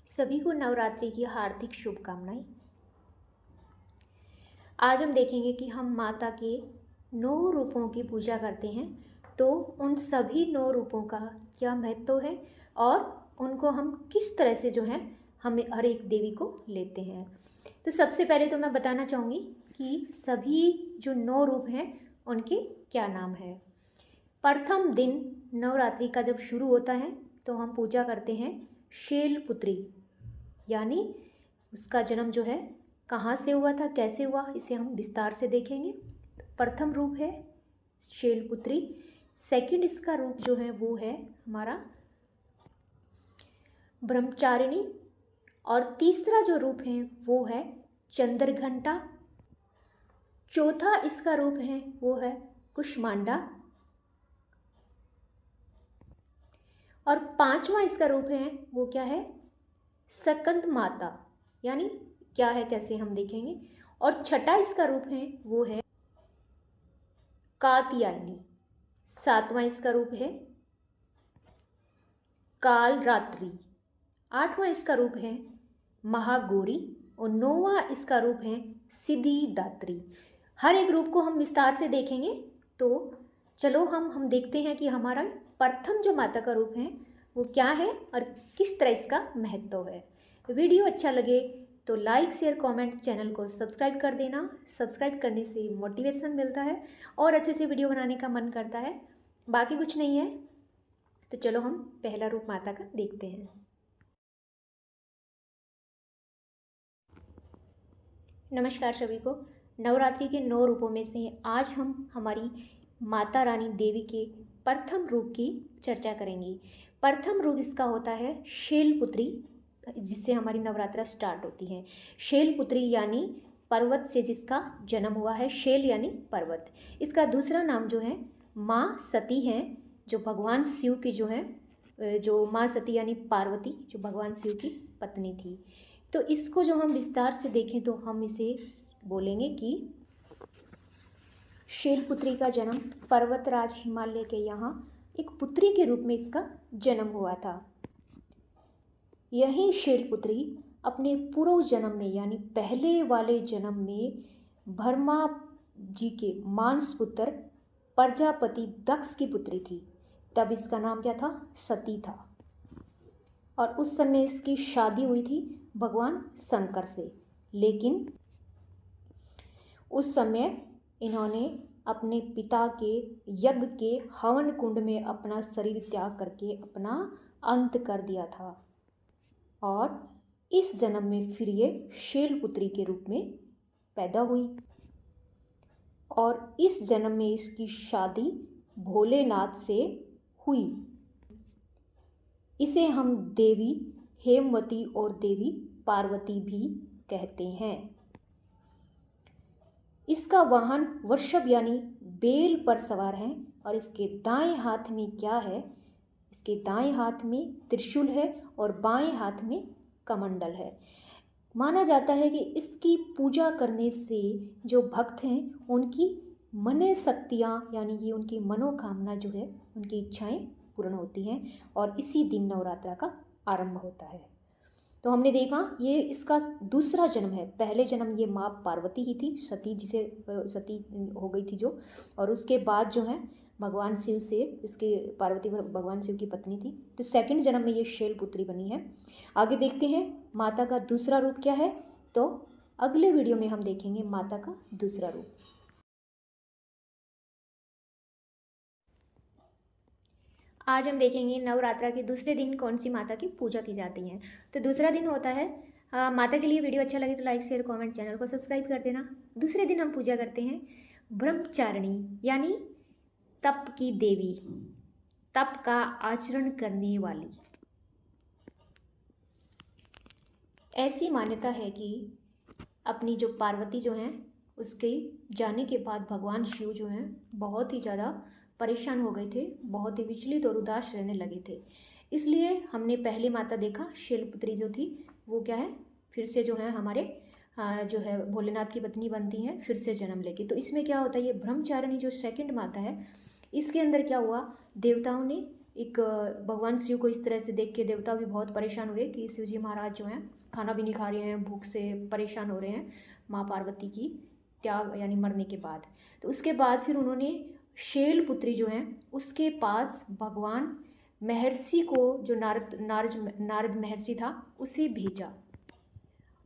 सभी को नवरात्रि की हार्दिक शुभकामनाएं। आज हम देखेंगे कि हम माता के 9 रूपों की पूजा करते हैं, तो उन सभी 9 रूपों का क्या महत्व है और उनको हम किस तरह से हमें हर एक देवी को लेते हैं। तो सबसे पहले तो मैं बताना चाहूँगी कि सभी जो 9 रूप हैं उनके क्या नाम है। प्रथम दिन नवरात्रि का जब शुरू होता है तो हम पूजा करते हैं शैलपुत्री, यानी उसका जन्म कहाँ से हुआ था, कैसे हुआ, इसे हम विस्तार से देखेंगे। प्रथम रूप है शैलपुत्री। सेकंड इसका रूप वो है हमारा ब्रह्मचारिणी। और तीसरा जो रूप है वो है चंद्रघंटा। चौथा इसका रूप है वो है कुष्मांडा। और पांचवा इसका रूप है वो क्या है, सकंद माता, यानी क्या है कैसे हम देखेंगे। और छठा इसका रूप है वो है कात्यायनी। सातवां इसका रूप है काल रात्रि। आठवां इसका रूप है महागौरी। और नौवां इसका रूप है सिद्धिदात्री। हर एक रूप को हम विस्तार से देखेंगे। तो चलो हम देखते हैं कि हमारा प्रथम जो माता का रूप है वो क्या है और किस तरह इसका महत्व है। वीडियो अच्छा लगे तो लाइक शेयर कमेंट, चैनल को सब्सक्राइब कर देना। सब्सक्राइब करने से मोटिवेशन मिलता है और अच्छे से वीडियो बनाने का मन करता है, बाकी कुछ नहीं है। तो चलो हम पहला रूप माता का देखते हैं। नमस्कार सभी को। नवरात्रि के 9 रूपों में से आज हम हमारी माता रानी देवी के प्रथम रूप की चर्चा करेंगे। प्रथम रूप इसका होता है शैलपुत्री, जिससे हमारी नवरात्रा स्टार्ट होती है। शैलपुत्री यानी पर्वत से जिसका जन्म हुआ है, शैल यानी पर्वत। इसका दूसरा नाम माँ सती है, जो भगवान शिव की जो माँ सती यानी पार्वती, जो भगवान शिव की पत्नी थी। तो इसको हम विस्तार से देखें तो हम इसे बोलेंगे कि शैलपुत्री का जन्म पर्वतराज हिमालय के यहाँ एक पुत्री के रूप में इसका जन्म हुआ था। यही शैलपुत्री अपने पूर्व जन्म में यानी पहले वाले जन्म में ब्रह्मा जी के मानसपुत्र प्रजापति दक्ष की पुत्री थी। तब इसका नाम क्या था, सती था। और उस समय इसकी शादी हुई थी भगवान शंकर से, लेकिन उस समय इन्होंने अपने पिता के यज्ञ के हवन कुंड में अपना शरीर त्याग करके अपना अंत कर दिया था। और इस जन्म में फिर ये शैलपुत्री के रूप में पैदा हुई। और इस जन्म में इसकी शादी भोलेनाथ से हुई। इसे हम देवी हेमवती और देवी पार्वती भी कहते हैं। इसका वाहन वृषभ यानी बेल पर सवार है। और इसके दाएं हाथ में क्या है, इसके दाएं हाथ में त्रिशूल है और बाएं हाथ में कमंडल है। माना जाता है कि इसकी पूजा करने से जो भक्त हैं उनकी मन शक्तियाँ यानी कि उनकी मनोकामना उनकी इच्छाएं पूर्ण होती हैं। और इसी दिन नवरात्रा का आरंभ होता है। तो हमने देखा ये इसका दूसरा जन्म है। पहले जन्म ये माँ पार्वती ही थी, सती जिसे सती हो गई थी जो। और उसके बाद भगवान शिव से इसके पार्वती भगवान शिव की पत्नी थी। तो सेकंड जन्म में ये शैलपुत्री बनी है। आगे देखते हैं माता का दूसरा रूप क्या है। तो अगले वीडियो में हम देखेंगे माता का दूसरा रूप। आज हम देखेंगे नवरात्रा के दूसरे दिन कौन सी माता की पूजा की जाती है। तो दूसरा दिन होता है माता के लिए। वीडियो अच्छा लगे तो लाइक शेयर कमेंट, चैनल को सब्सक्राइब कर देना। दूसरे दिन हम पूजा करते हैं ब्रह्मचारिणी, यानी तप की देवी, तप का आचरण करने वाली। ऐसी मान्यता है कि अपनी जो पार्वती उसके जाने के बाद भगवान शिव बहुत ही ज़्यादा परेशान हो गए थे, बहुत ही विचलित और उदास रहने लगे थे। इसलिए हमने पहले माता देखा शैलपुत्री जो थी वो क्या है, फिर से हमारे भोलेनाथ की पत्नी बनती हैं, फिर से जन्म लेके। तो इसमें क्या होता है, ये ब्रह्मचारिणी जो सेकंड माता है, इसके अंदर क्या हुआ, देवताओं ने एक भगवान शिव को इस तरह से देख के देवता भी बहुत परेशान हुए कि शिव जी महाराज जो हैं खाना भी नहीं खा रहे हैं, भूख से परेशान हो रहे हैं माँ पार्वती की त्याग यानी मरने के बाद। तो उसके बाद फिर उन्होंने शैलपुत्री जो है उसके पास भगवान महर्षि को, जो नारद महर्षि था, उसे भेजा।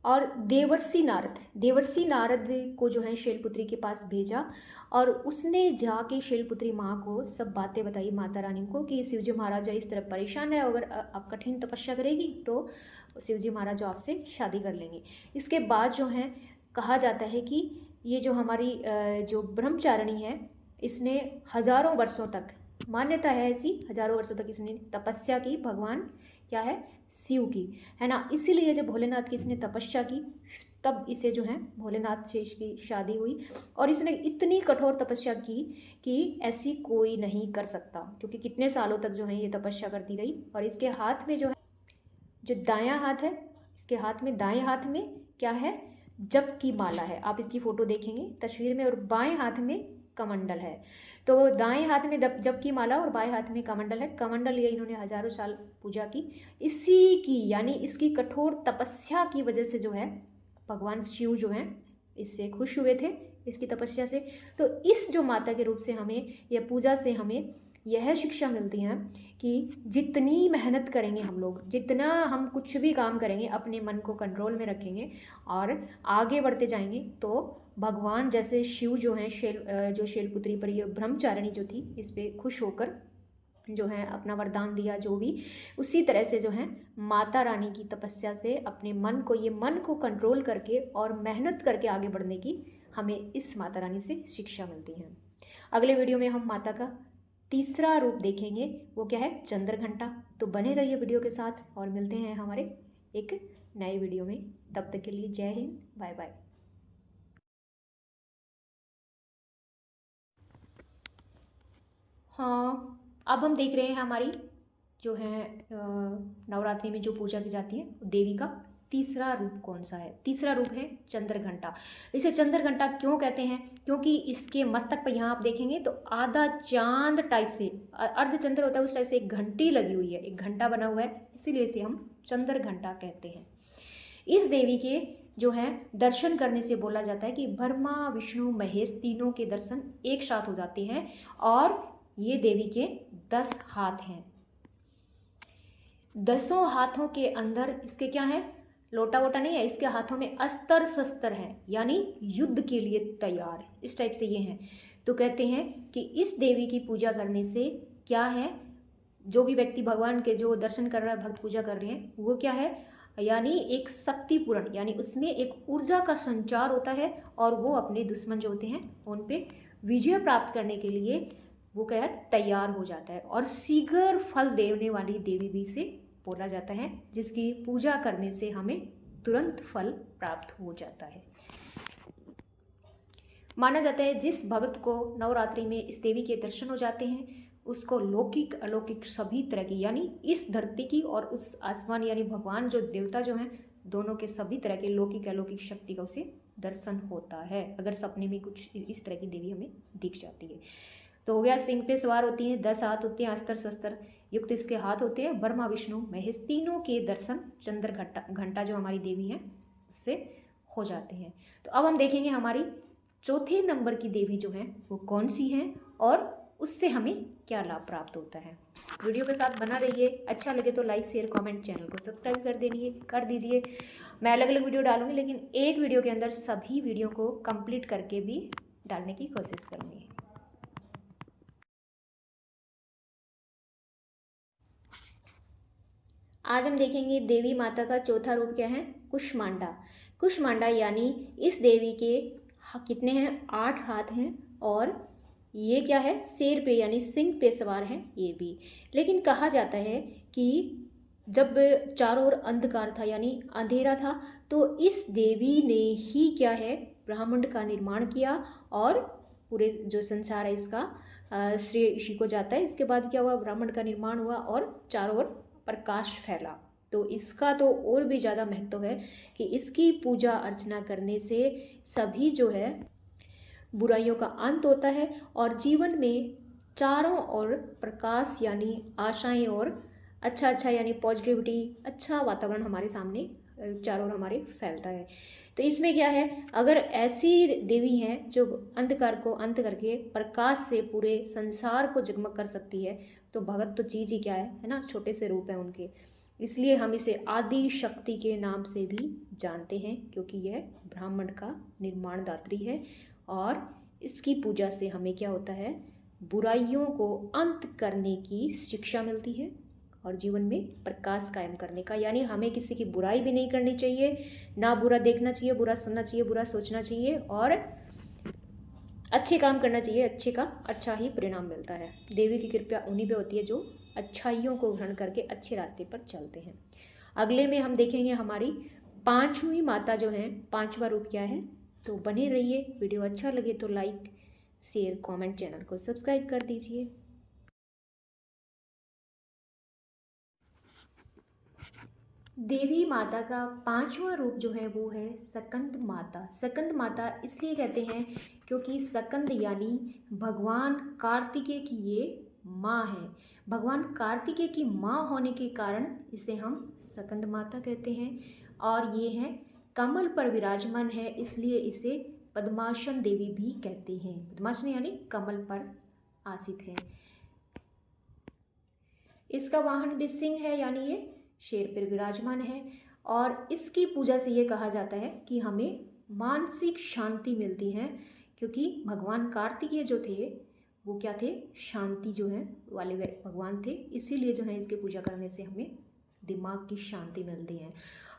और देवर्षि नारद को जो है शैलपुत्री के पास भेजा और उसने जाके शैलपुत्री माँ को सब बातें बताई, माता रानी को, कि शिवजी महाराज इस तरह परेशान है, अगर आप कठिन तपस्या करेगी तो शिवजी महाराज आपसे शादी कर लेंगे। इसके बाद जो है कहा जाता है कि ये जो हमारी जो ब्रह्मचारिणी है, इसने हजारों वर्षों तक, मान्यता है ऐसी, हजारों वर्षों तक इसने तपस्या की, भगवान क्या है, शिव की, है ना। इसीलिए जब भोलेनाथ की इसने तपस्या की तब इसे जो है भोलेनाथ से इसकी शादी हुई। और इसने इतनी कठोर तपस्या की कि ऐसी कोई नहीं कर सकता, क्योंकि कितने सालों तक जो है ये तपस्या करती रही। और इसके हाथ में जो है, जो दायां हाथ है, इसके हाथ में, दाएं हाथ में क्या है, जप की माला है। आप इसकी फ़ोटो देखेंगे तस्वीर में। और बाएं हाथ में कमंडल है। तो दाएं हाथ में जप की माला और बाएं हाथ में कमंडल है। कमंडल ये इन्होंने हजारों साल पूजा की। इसी की यानी इसकी कठोर तपस्या की वजह से जो है भगवान शिव जो हैं इससे खुश हुए थे, इसकी तपस्या से। तो इस जो माता के रूप से हमें, या पूजा से हमें यह शिक्षा मिलती है कि जितनी मेहनत करेंगे हम लोग, जितना हम कुछ भी काम करेंगे, अपने मन को कंट्रोल में रखेंगे और आगे बढ़ते जाएंगे, तो भगवान जैसे शिव जो हैं, जो शैलपुत्री पर ये ब्रह्मचारिणी जो थी, इस पर खुश होकर जो है अपना वरदान दिया, जो भी उसी तरह से जो है माता रानी की तपस्या से अपने मन को, ये मन को कंट्रोल करके और मेहनत करके आगे बढ़ने की हमें इस माता रानी से शिक्षा मिलती है। अगले वीडियो में हम माता का तीसरा रूप देखेंगे, वो क्या है, चंद्रघंटा। तो बने रहिए वीडियो के साथ और मिलते हैं हमारे एक नए वीडियो में। तब तक के लिए जय हिंद, बाय बाय। हाँ, अब हम देख रहे हैं हमारी जो है नवरात्रि में जो पूजा की जाती है देवी का तीसरा रूप कौन सा है। तीसरा रूप है चंद्रघंटा। इसे चंद्रघंटा क्यों कहते हैं, क्योंकि इसके मस्तक पर यहाँ आप देखेंगे तो आधा चांद टाइप से, अर्धचंद्र होता है उस टाइप से, एक घंटी लगी हुई है, एक घंटा बना हुआ है, इसीलिए इसे हम चंद्रघंटा कहते हैं। इस देवी के जो है दर्शन करने से बोला जाता है कि ब्रह्मा विष्णु महेश तीनों के दर्शन एक साथ हो जाते हैं। और ये देवी के 10 हाथ हैं। 10 हाथों के अंदर इसके क्या है, लोटा वोटा नहीं है, इसके हाथों में अस्त्र शस्त्र है, यानी युद्ध के लिए तैयार, इस टाइप से ये हैं। तो कहते हैं कि इस देवी की पूजा करने से क्या है, जो भी व्यक्ति भगवान के जो दर्शन कर रहा है, भक्त पूजा कर रहे हैं, वो क्या है, यानी एक शक्तिपूर्ण, यानी उसमें एक ऊर्जा का संचार होता है और वो अपने दुश्मन जो होते हैं उन पे विजय प्राप्त करने के लिए वो क्या है, तैयार हो जाता है। और शीघ्र फल देने वाली देवी भी से बोला जाता है, जिसकी पूजा करने से हमें तुरंत फल प्राप्त हो जाता है। माना जाता है जिस भक्त को नवरात्रि में इस देवी के दर्शन हो जाते हैं उसको लौकिक अलौकिक सभी तरह की, यानी इस धरती की और उस आसमान, यानी भगवान जो देवता जो हैं दोनों के सभी तरह के लौकिक अलौकिक शक्ति का उसे दर्शन होता है, अगर सपने में कुछ इस तरह की देवी हमें दिख जाती है। तो हो गया, सिंह पे सवार होती हैं, 10 हाथ होते हैं, अस्त्र शस्त्र युक्त इसके हाथ होते हैं, ब्रह्मा विष्णु महेश तीनों के दर्शन चंद्र घंटा जो हमारी देवी हैं उससे हो जाते हैं। तो अब हम देखेंगे हमारी चौथे नंबर की देवी जो है वो कौन सी है और उससे हमें क्या लाभ प्राप्त होता है। वीडियो के साथ बना रहिए, अच्छा लगे तो लाइक शेयर कमेंट, चैनल को सब्सक्राइब कर दीजिए। मैं अलग अलग वीडियो डालूंगी, लेकिन एक वीडियो के अंदर सभी वीडियो को कंप्लीट करके भी डालने की कोशिश करूँगी। आज हम देखेंगे देवी माता का चौथा रूप क्या है, कुष्मांडा। कुष्मांडा यानी इस देवी के कितने हैं, 8 हाथ हैं और ये क्या है, शेर पे यानी सिंह पे सवार हैं ये भी। लेकिन कहा जाता है कि जब चारों ओर अंधकार था यानी अंधेरा था, तो इस देवी ने ही क्या है, ब्रह्मांड का निर्माण किया और पूरे जो संसार है इसका श्रेय इसी को जाता है। इसके बाद क्या हुआ, ब्रह्मांड का निर्माण हुआ और चारों ओर प्रकाश फैला। तो इसका तो और भी ज़्यादा महत्व है कि इसकी पूजा अर्चना करने से सभी जो है बुराइयों का अंत होता है और जीवन में चारों ओर प्रकाश यानी आशाएं और अच्छा अच्छा यानी पॉजिटिविटी, अच्छा वातावरण हमारे सामने चारों ओर हमारे फैलता है। तो इसमें क्या है, अगर ऐसी देवी हैं जो अंधकार को अंत करके प्रकाश से पूरे संसार को जगमग कर सकती है, तो भगत तो चीज़ ही क्या है ना, छोटे से रूप हैं उनके। इसलिए हम इसे आदि शक्ति के नाम से भी जानते हैं, क्योंकि यह ब्राह्मण का निर्माण दात्री है। और इसकी पूजा से हमें क्या होता है, बुराइयों को अंत करने की शिक्षा मिलती है और जीवन में प्रकाश कायम करने का। यानी हमें किसी की बुराई भी नहीं करनी चाहिए, ना बुरा देखना चाहिए, बुरा सुनना चाहिए, बुरा सोचना चाहिए, और अच्छे काम करना चाहिए। अच्छे का अच्छा ही परिणाम मिलता है। देवी की कृपा उन्हीं पे होती है जो अच्छाइयों को ग्रहण करके अच्छे रास्ते पर चलते हैं। अगले में हम देखेंगे हमारी पांचवी माता जो है, पांचवा रूप क्या है। तो बने रहिए, वीडियो अच्छा लगे तो लाइक शेयर कमेंट, चैनल को सब्सक्राइब कर दीजिए। देवी माता का पांचवा रूप जो है वो है सकंद माता। सकंद माता इसलिए कहते हैं क्योंकि सकंद यानी भगवान कार्तिकेय की ये माँ है। भगवान कार्तिकेय की माँ होने के कारण इसे हम सकंद माता कहते हैं। और ये है कमल पर विराजमान है, इसलिए इसे पद्मासन देवी भी कहते हैं। पद्मासन यानी कमल पर आसित है। इसका वाहन भी सिंह है, यानी ये शेर पर विराजमान है। और इसकी पूजा से ये कहा जाता है कि हमें मानसिक शांति मिलती है, क्योंकि भगवान कार्तिकेय जो थे वो क्या थे, शांति जो है वाले भगवान थे। इसीलिए जो है इसकी पूजा करने से हमें दिमाग की शांति मिलती है।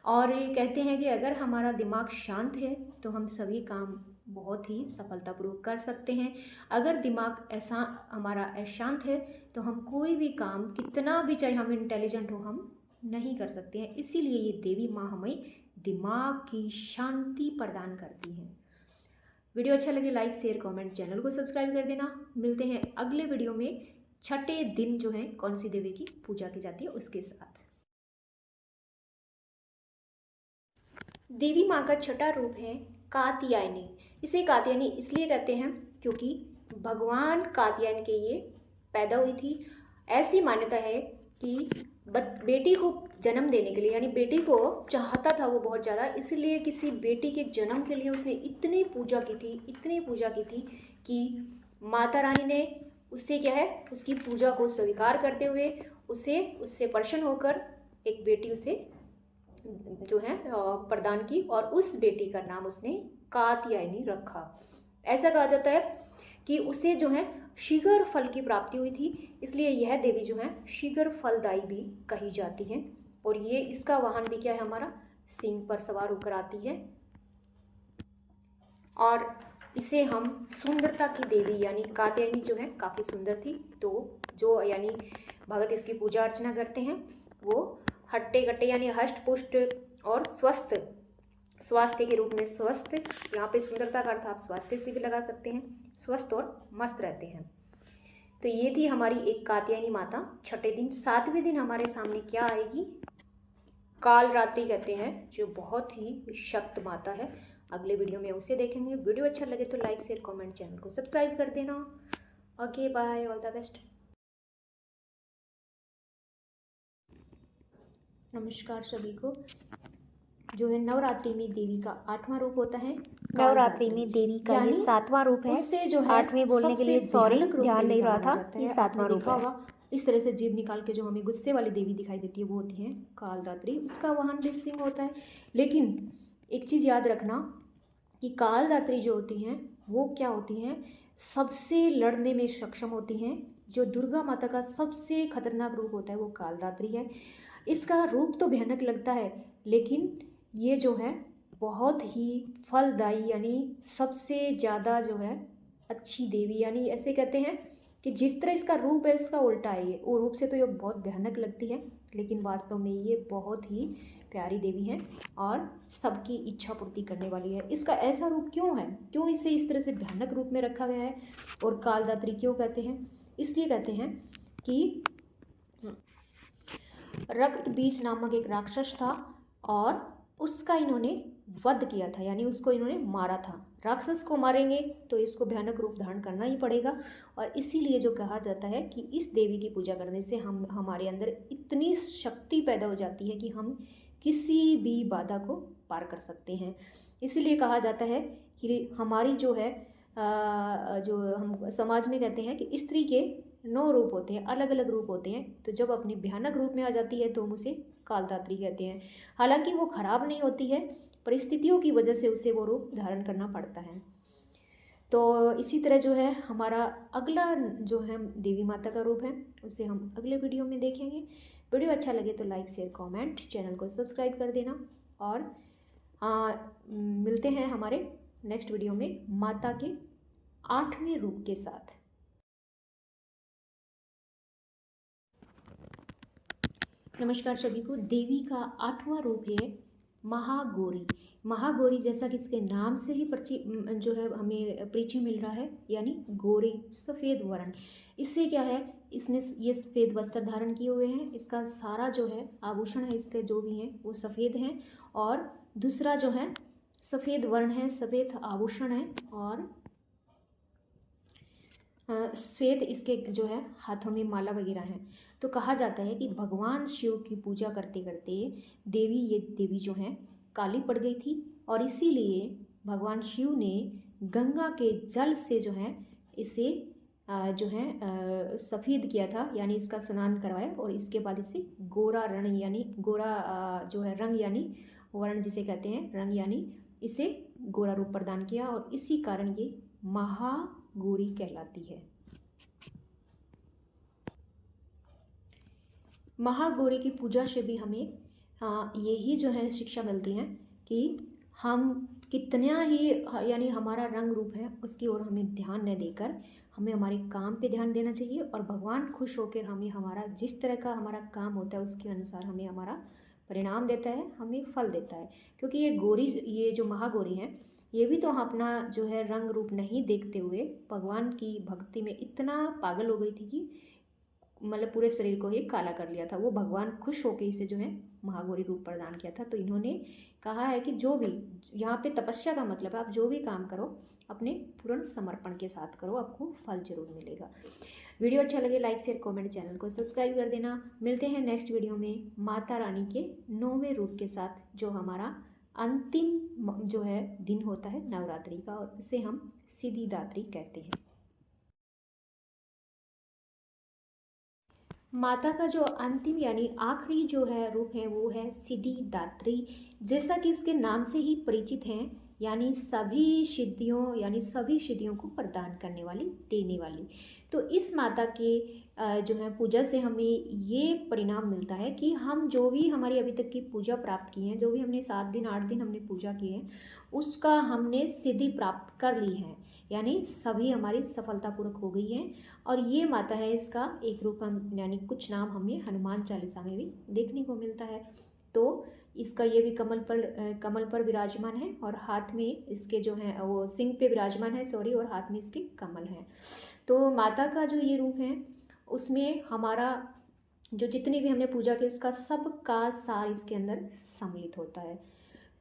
और ये कहते हैं कि अगर हमारा दिमाग शांत है तो हम सभी काम बहुत ही सफलतापूर्वक कर सकते हैं। अगर दिमाग ऐसा हमारा अशांत है तो हम कोई भी काम कितना भी चाहे हम इंटेलिजेंट हो, हम नहीं कर सकते हैं। इसीलिए ये देवी माँ हमें दिमाग की शांति प्रदान करती है। वीडियो अच्छा लगे लाइक शेयर कमेंट, चैनल को सब्सक्राइब कर देना। मिलते हैं अगले वीडियो में छठे दिन जो है कौन सी देवी की पूजा की जाती है उसके साथ। देवी माँ का छठा रूप है कात्यायनी। इसे कात्यायनी इसलिए कहते हैं क्योंकि भगवान कात्यायन के ये पैदा हुई थी। ऐसी मान्यता है कि बेटी को जन्म देने के लिए, यानी बेटी को चाहता था वो बहुत ज़्यादा, इसलिए किसी बेटी के जन्म के लिए उसने इतनी पूजा की थी, इतनी पूजा की थी कि माता रानी ने उससे क्या है, उसकी पूजा को स्वीकार करते हुए उससे प्रसन्न होकर एक बेटी उसे जो है प्रदान की, और उस बेटी का नाम उसने कात्यायनी रखा। ऐसा कहा जाता है कि उसे जो है शीघ्र फल की प्राप्ति हुई थी, इसलिए यह देवी जो है शीघ्र फलदायी भी कही जाती है। और ये इसका वाहन भी क्या है, हमारा सिंह पर सवार होकर आती है। और इसे हम सुंदरता की देवी, यानी कात्यायनी जो है काफ़ी सुंदर थी, तो जो यानी भगत इसकी पूजा अर्चना करते हैं वो हट्टे कट्टे यानी हष्ट पुष्ट और स्वस्थ, स्वास्थ्य के रूप में स्वस्थ, यहाँ पे सुंदरता का अर्थ आप स्वास्थ्य से भी लगा सकते हैं, स्वस्थ और मस्त रहते हैं। तो ये थी हमारी एक कात्यायनी माता छठे दिन। सातवें दिन हमारे सामने क्या आएगी, काल रात्रि कहते हैं, जो बहुत ही शक्त माता है। अगले वीडियो में उसे देखेंगे। वीडियो अच्छा लगे तो लाइक शेयर कमेंट, चैनल को सब्सक्राइब कर देना। Okay bye, all the best. नमस्कार सभी को। जो है नवरात्रि में देवी का आठवां रूप होता है। नवरात्रि में देवी का ये सातवां रूप है। उससे जो है आठवें बोलने के लिए सॉरी, ध्यान नहीं रहा था, ये सातवां रूप है। होगा इस तरह से जीभ निकाल के जो हमें गुस्से वाली देवी दिखाई देती है वो होती है कालदात्री। उसका वाहन भी सिंह होता है। लेकिन एक चीज़ याद रखना कि कालदात्री जो होती हैं वो क्या होती हैं, सबसे लड़ने में सक्षम होती हैं। जो दुर्गा माता का सबसे खतरनाक रूप होता है वो कालदात्री है। इसका रूप तो भयानक लगता है, लेकिन ये जो है बहुत ही फलदायी, यानी सबसे ज़्यादा जो है अच्छी देवी, यानी ऐसे कहते हैं कि जिस तरह इसका रूप है इसका उल्टा है। ये वो रूप से तो ये बहुत भयानक लगती है, लेकिन वास्तव में ये बहुत ही प्यारी देवी है और सबकी इच्छा पूर्ति करने वाली है। इसका ऐसा रूप क्यों है, क्यों इसे इस तरह से भयानक रूप में रखा गया है और कालदात्री क्यों कहते हैं, इसलिए कहते हैं कि रक्त बीज नामक एक राक्षस था और उसका इन्होंने वध किया था, यानी उसको इन्होंने मारा था। राक्षस को मारेंगे तो इसको भयानक रूप धारण करना ही पड़ेगा। और इसीलिए जो कहा जाता है कि इस देवी की पूजा करने से हम हमारे अंदर इतनी शक्ति पैदा हो जाती है कि हम किसी भी बाधा को पार कर सकते हैं। इसीलिए कहा जाता है कि हमारी जो है जो हम समाज में कहते हैं कि स्त्री के 9 रूप होते हैं, अलग अलग रूप होते हैं। तो जब अपने भयानक रूप में आ जाती है तो हम उसे कालदात्री कहते हैं। हालांकि वो खराब नहीं होती है, परिस्थितियों की वजह से उसे वो रूप धारण करना पड़ता है। तो इसी तरह जो है हमारा अगला जो है देवी माता का रूप है, उसे हम अगले वीडियो में देखेंगे। वीडियो अच्छा लगे तो लाइक शेयर कमेंट, चैनल को सब्सक्राइब कर देना। और मिलते हैं हमारे नेक्स्ट वीडियो में माता के 8वें रूप के साथ। नमस्कार सभी को। देवी का 8वां रूप है महागौरी। महागौरी जैसा कि इसके नाम से ही जो है हमें परिचय मिल रहा है, यानी गोरे सफ़ेद वर्ण। इससे क्या है, इसने ये सफ़ेद वस्त्र धारण किए हुए हैं, इसका सारा जो है आभूषण है इसके जो भी हैं वो सफ़ेद हैं। और दूसरा जो है सफ़ेद वर्ण है, सफ़ेद आभूषण है और श्वेत इसके जो है हाथों में माला वगैरह है। तो कहा जाता है कि भगवान शिव की पूजा करते करते ये देवी जो है काली पड़ गई थी, और इसीलिए भगवान शिव ने गंगा के जल से जो है इसे जो है सफ़ेद किया था, यानी इसका स्नान करवाया। और इसके बाद इसे गोरा रण यानी गोरा जो है रंग यानी वर्ण जिसे कहते हैं रंग, यानी इसे गोरा रूप प्रदान किया, और इसी कारण ये महागौरी कहलाती है। महागौरी की पूजा से भी हमें यही जो है शिक्षा मिलती है कि हम कितना ही यानी हमारा रंग रूप है उसकी ओर हमें ध्यान न देकर हमें हमारे काम पे ध्यान देना चाहिए। और भगवान खुश होकर हमें हमारा जिस तरह का हमारा काम होता है उसके अनुसार हमें हमारा परिणाम देता है, हमें फल देता है। क्योंकि ये जो महागौरी है ये भी तो अपना जो है रंग रूप नहीं देखते हुए भगवान की भक्ति में इतना पागल हो गई थी कि मतलब पूरे शरीर को ही काला कर लिया था। वो भगवान खुश होकर इसे जो है महागौरी रूप प्रदान किया था। तो इन्होंने कहा है कि जो भी यहाँ पे तपस्या का मतलब है, आप जो भी काम करो अपने पूर्ण समर्पण के साथ करो, आपको फल जरूर मिलेगा। वीडियो अच्छा लगे लाइक शेयर कमेंट, चैनल को सब्सक्राइब कर देना। मिलते हैं नेक्स्ट वीडियो में माता रानी के 9वें रूप के साथ, जो हमारा अंतिम जो है दिन होता है नवरात्रि का, और उसे हम सिद्धिदात्री कहते हैं। माता का जो अंतिम यानी आखिरी जो है रूप है वो है सिद्धिदात्री। जैसा कि इसके नाम से ही परिचित हैं, यानी सभी सिद्धियों को प्रदान करने वाली, देने वाली। तो इस माता के जो है पूजा से हमें ये परिणाम मिलता है कि हम जो भी हमारी अभी तक की पूजा प्राप्त की है, जो भी हमने 7 दिन 8 दिन हमने पूजा की है, उसका हमने सिद्धि प्राप्त कर ली है, यानी सभी हमारी सफलतापूर्वक हो गई है। और ये माता है, इसका एक रूप हम यानी कुछ नाम हमें हनुमान चालीसा में भी देखने को मिलता है। तो इसका ये भी कमल पर विराजमान है, और हाथ में इसके जो है वो सिंह पे विराजमान है, सॉरी, और हाथ में इसके कमल है। तो माता का जो ये रूप है उसमें हमारा जो जितनी भी हमने पूजा की उसका सबका सार इसके अंदर सम्मिलित होता है।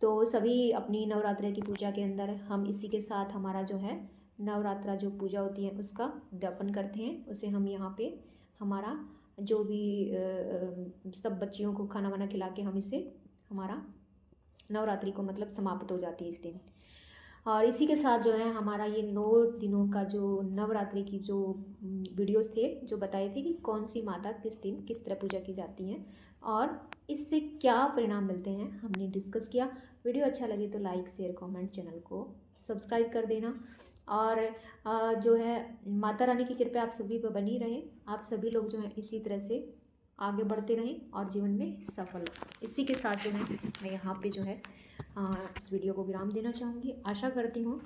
तो सभी अपनी नवरात्रि की पूजा के अंदर हम इसी के साथ हमारा जो है नवरात्रा जो पूजा होती है उसका उद्यापन करते हैं। उसे हम यहाँ पे हमारा जो भी सब बच्चियों को खाना वाना खिला के हम इसे हमारा नवरात्रि को मतलब समाप्त हो जाती है इस दिन। और इसी के साथ जो है हमारा ये 9 दिनों का जो नवरात्रि की जो वीडियोस थे जो बताए थे कि कौन सी माता किस दिन किस तरह पूजा की जाती हैं और इससे क्या परिणाम मिलते हैं, हमने डिस्कस किया। वीडियो अच्छा लगे तो लाइक शेयर कमेंट, चैनल को सब्सक्राइब कर देना। और जो है माता रानी की कृपा आप सभी पर बनी रहे, आप सभी लोग जो है इसी तरह से आगे बढ़ते रहें और जीवन में सफल। इसी के साथ जो है मैं यहाँ पे जो है इस वीडियो को विराम देना चाहूँगी। आशा करती हूँ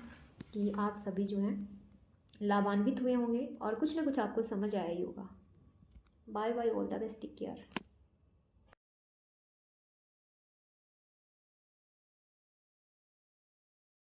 कि आप सभी जो हैं लाभान्वित हुए होंगे और कुछ ना कुछ आपको समझ आया ही होगा। Bye bye, all the best, take care.